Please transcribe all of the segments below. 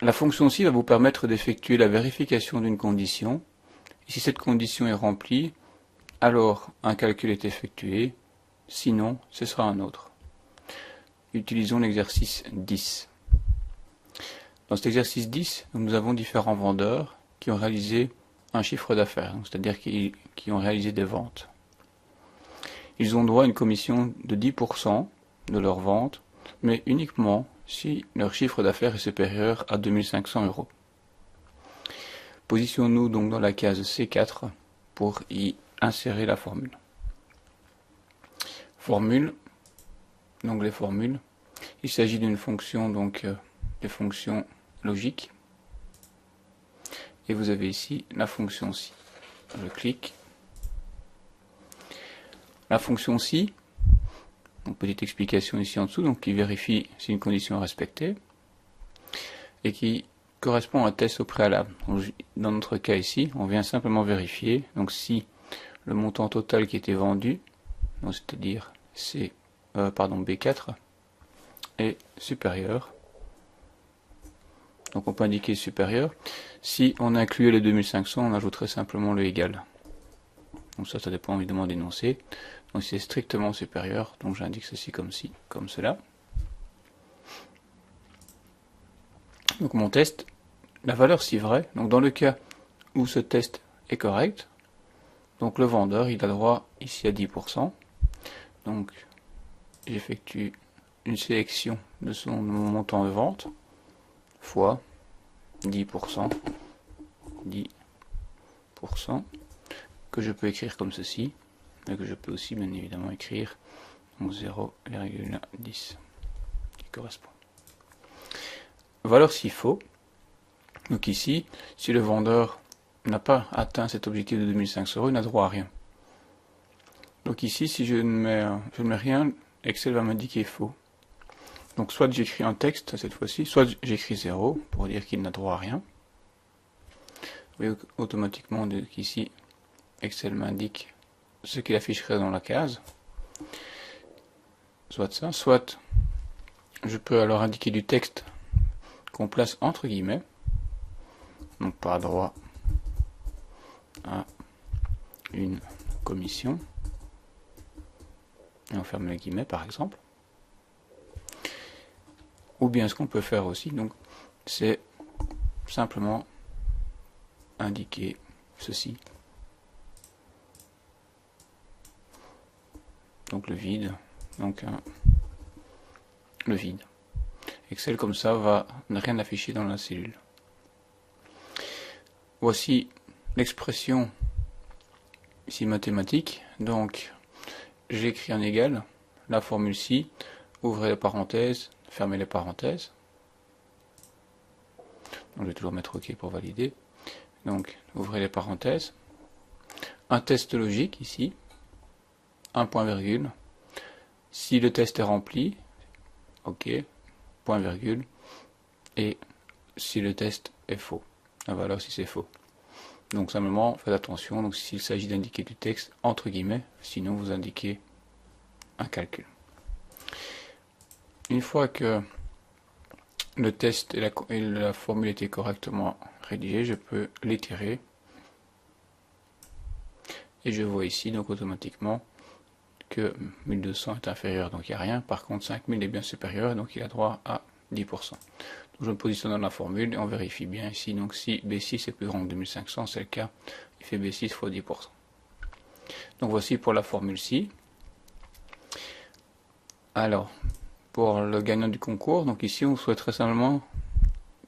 La fonction ci va vous permettre d'effectuer la vérification d'une condition. Et si cette condition est remplie, alors un calcul est effectué, sinon ce sera un autre. Utilisons l'exercice 10. Dans cet exercice 10, nous avons différents vendeurs qui ont réalisé un chiffre d'affaires, c'est-à-dire qui ont réalisé des ventes. Ils ont droit à une commission de 10% de leurs ventes, mais uniquement si leur chiffre d'affaires est supérieur à 2500 €. Positionnons-nous donc dans la case C4 pour y insérer la formule. Formule, donc les formules. Il s'agit d'une fonction, donc des fonctions logiques. Et vous avez ici la fonction si. Je clique. La fonction si, donc petite explication ici en dessous, donc qui vérifie si une condition est respectée et qui correspond à un test au préalable. Dans notre cas ici, on vient simplement vérifier donc si le montant total qui était vendu, c'est-à-dire B4, est supérieur. Donc on peut indiquer supérieur. Si on incluait les 2500, on ajouterait simplement le égal. Donc ça dépend évidemment d'énoncer. Donc c'est strictement supérieur, donc j'indique ceci comme cela. Donc mon test, la valeur si vraie, donc dans le cas où ce test est correct, donc le vendeur il a droit ici à 10%. Donc j'effectue une sélection de mon montant de vente fois 10%, 10%, que je peux écrire comme ceci, mais que je peux aussi bien évidemment écrire 0,10 qui correspond. Valeur s'il faut. Donc ici, si le vendeur n'a pas atteint cet objectif de 2500 €, il n'a droit à rien. Donc ici, si je ne mets rien, Excel va m'indiquer faux. Donc soit j'écris un texte cette fois-ci, soit j'écris 0 pour dire qu'il n'a droit à rien. Vous voyez automatiquement qu'ici, Excel m'indique ce qu'il afficherait dans la case. Soit ça, soit je peux alors indiquer du texte qu'on place entre guillemets. Donc pas droit à une commission. Et on ferme les guillemets par exemple. Ou bien ce qu'on peut faire aussi, donc c'est simplement indiquer ceci. Donc le vide, le vide. Excel comme ça va ne rien afficher dans la cellule. Voici l'expression ici mathématique. Donc j'écris un égal, la formule ci, ouvrez les parenthèses, fermez les parenthèses. Donc je vais toujours mettre OK pour valider. Donc ouvrez les parenthèses. Un test logique ici, un point virgule. Si le test est rempli, OK, point virgule. Et si le test est faux, la valeur si c'est faux. Donc simplement faites attention, donc s'il s'agit d'indiquer du texte entre guillemets, sinon vous indiquez un calcul. Une fois que le test et la formule étaient correctement rédigés, je peux l'étirer. Et je vois ici donc automatiquement que 1200 est inférieur, donc il n'y a rien. Par contre 5000 est bien supérieur, donc il a droit à 10%. Donc je me positionne dans la formule et on vérifie bien ici. Donc si B6 est plus grand que 2500, c'est le cas, il fait B6 fois 10%. Donc voici pour la formule ci. Alors, pour le gagnant du concours, donc ici on souhaiterait simplement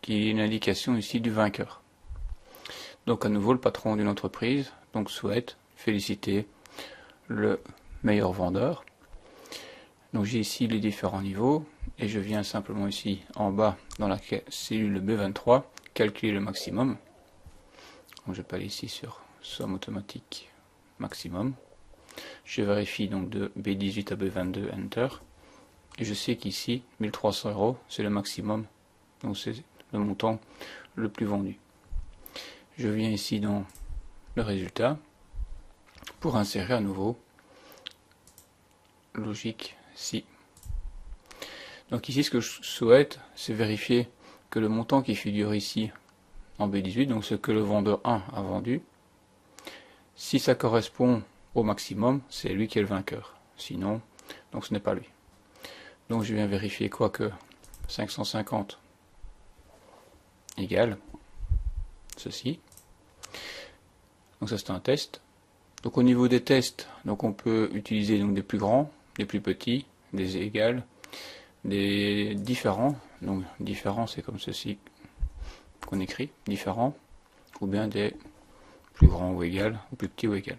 qu'il y ait une indication ici du vainqueur. Donc à nouveau le patron d'une entreprise donc souhaite féliciter le meilleur vendeur. Donc j'ai ici les différents niveaux et je viens simplement ici en bas dans la cellule B23 calculer le maximum. Donc je peux aller ici sur somme automatique maximum. Je vérifie donc de B18 à B22 Enter. Et je sais qu'ici 1300 € c'est le maximum, donc c'est le montant le plus vendu. Je viens ici dans le résultat pour insérer à nouveau logique si. Donc ici ce que je souhaite c'est vérifier que le montant qui figure ici en B18, donc ce que le vendeur 1 a vendu, si ça correspond au maximum, c'est lui qui est le vainqueur. Sinon, donc ce n'est pas lui. Donc je viens vérifier quoi que 550 égale ceci. Donc ça c'est un test. Donc au niveau des tests, donc on peut utiliser donc des plus grands, des plus petits, des égales, des différents. Donc différents c'est comme ceci qu'on écrit, différents, ou bien des plus grands ou égal, ou plus petits ou égal.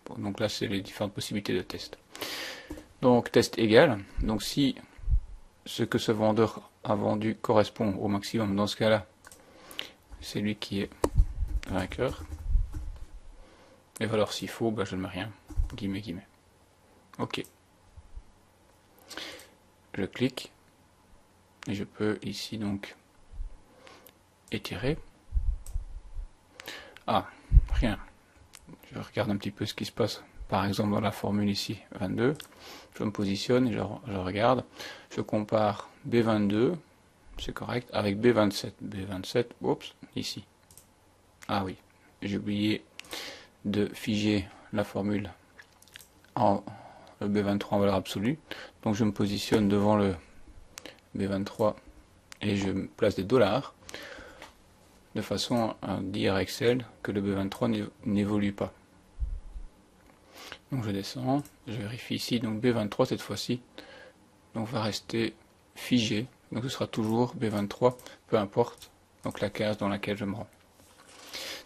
Bon, donc là c'est les différentes possibilités de test. Donc test égal, donc si ce que ce vendeur a vendu correspond au maximum, dans ce cas-là, c'est lui qui est vainqueur. Et alors s'il faut, ben, je ne mets rien, guillemets, guillemets. Ok. Je clique, et je peux ici donc étirer. Ah, rien. Je regarde un petit peu ce qui se passe, par exemple dans la formule ici, 22. Je me positionne et je regarde. Je compare B22, c'est correct, avec B27. B27, oups, ici. Ah oui, j'ai oublié de figer la formule en le B23 en valeur absolue. Donc je me positionne devant le B23 et je place des dollars de façon à dire à Excel que le B23 n'évolue pas. Donc je descends, je vérifie ici, donc B23 cette fois-ci, donc va rester figé, donc ce sera toujours B23, peu importe donc la case dans laquelle je me rends.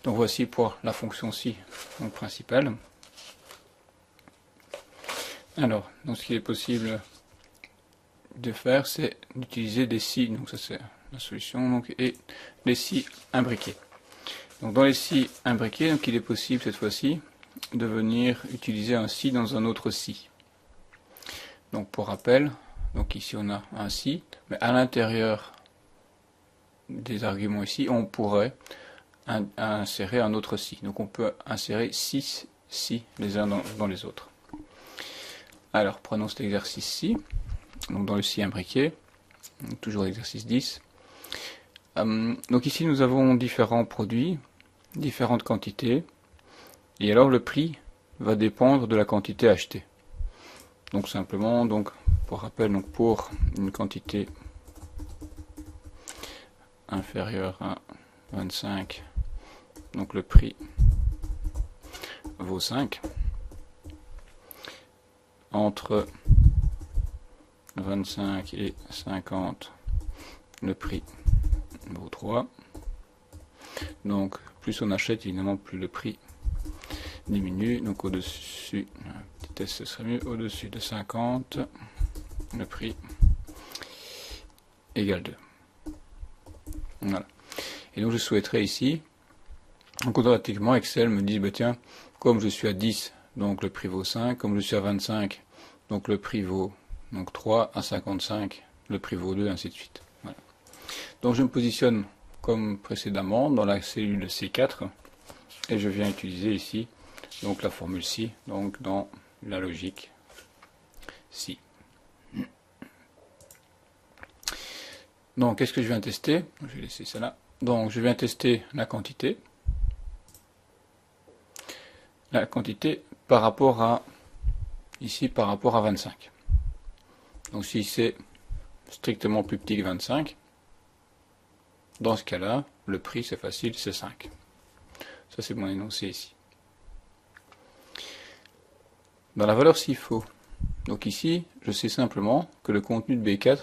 Donc voici pour la fonction si donc principale. Alors, donc ce qu'il est possible de faire, c'est d'utiliser des si, donc ça c'est la solution, donc, et les si imbriqués. Donc dans les si imbriqués, donc il est possible cette fois-ci de venir utiliser un si dans un autre si. Donc pour rappel, donc ici on a un si, mais à l'intérieur des arguments ici, on pourrait insérer un autre si. Donc on peut insérer 6 si les uns dans les autres. Alors prenons cet exercice-ci, donc dans le si imbriqué, toujours l'exercice 10. Donc ici nous avons différents produits, différentes quantités, et alors le prix va dépendre de la quantité achetée. Donc simplement, donc pour rappel, donc pour une quantité inférieure à 25, donc le prix vaut 5. Entre 25 et 50, le prix vaut 3. Donc plus on achète, évidemment, plus le prix diminue. Donc au-dessus, petit test, ce serait mieux, au-dessus de 50, le prix égale 2. Voilà. Et donc je souhaiterais ici, donc automatiquement Excel me dit, bah tiens, comme je suis à 10, donc le prix vaut 5, comme je suis à 25, donc le prix vaut donc 3, à 55, le prix vaut 2, ainsi de suite. Voilà. Donc je me positionne comme précédemment dans la cellule C4 et je viens utiliser ici donc la formule si, donc dans la logique si. Donc qu'est-ce que je viens tester? Je vais laisser ça là. Donc je viens tester la quantité. La quantité par rapport à ici par rapport à 25. Donc si c'est strictement plus petit que 25, dans ce cas-là, le prix c'est facile, c'est 5. Ça c'est mon énoncé ici. Dans la valeur s'il faut, donc ici, je sais simplement que le contenu de B4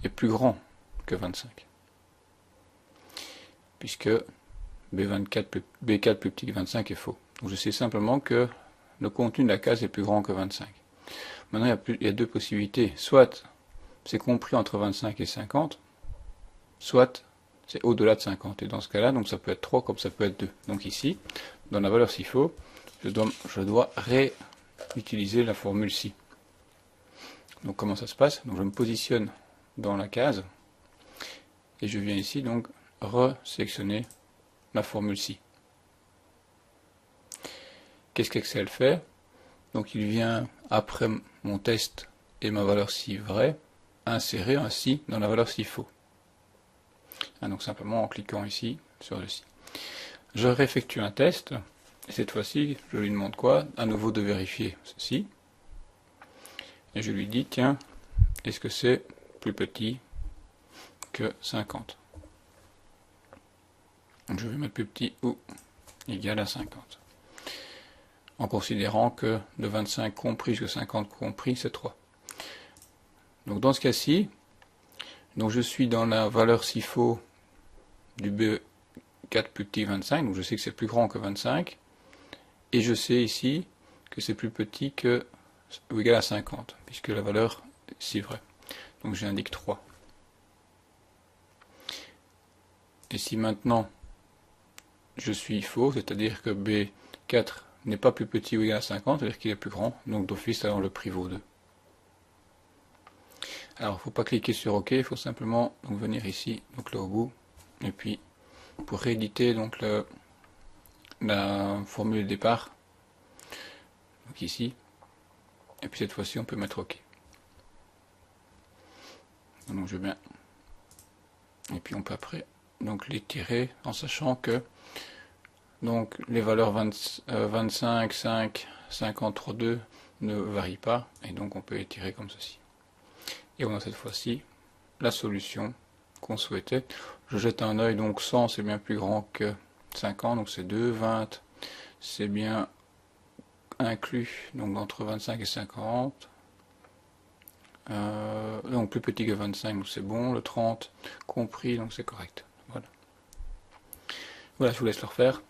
est plus grand que 25. Puisque B4 plus petit que 25 est faux. Donc je sais simplement que le contenu de la case est plus grand que 25. Maintenant, il y a deux possibilités. Soit c'est compris entre 25 et 50, soit c'est au-delà de 50. Et dans ce cas-là, donc ça peut être 3 comme ça peut être 2. Donc ici, dans la valeur s'il faut, je dois réutiliser la formule si. Donc comment ça se passe? Donc je me positionne dans la case et je viens ici donc resélectionner la formule si. Qu'est-ce qu'Excel fait? Donc il vient, après mon test et ma valeur si vraie, insérer un si dans la valeur si faux. donc simplement en cliquant ici sur le si. Je réeffectue un test, et cette fois-ci, je lui demande quoi? À nouveau de vérifier ceci. Et je lui dis, tiens, est-ce que c'est plus petit que 50? Donc je vais mettre plus petit ou égal à 50. En considérant que de 25 compris jusqu'à 50 compris, c'est 3. Donc dans ce cas-ci, donc je suis dans la valeur SIFO du B4 plus petit 25, donc je sais que c'est plus grand que 25, et je sais ici que c'est plus petit que ou égal à 50, puisque la valeur c'est vrai. Donc j'indique 3. Et si maintenant je suis faux, c'est-à-dire que B4 n'est pas plus petit ou égal à 50, c'est-à-dire qu'il est plus grand, donc d'office alors le prix vaut 2. Alors il ne faut pas cliquer sur OK, il faut simplement donc venir ici, donc là au bout, et puis pour rééditer donc la formule de départ, donc ici, et puis cette fois-ci on peut mettre OK. Donc je viens, et puis on peut après donc les tirer en sachant que donc les valeurs 25, 5, 50, 2 ne varient pas, et donc on peut les tirer comme ceci. Et on a cette fois-ci la solution qu'on souhaitait. Je jette un œil, donc 100 c'est bien plus grand que 50, donc c'est 2, 20 c'est bien inclus, donc entre 25 et 50. Donc plus petit que 25, donc c'est bon, le 30 compris, donc c'est correct. Voilà. Voilà, je vous laisse le refaire.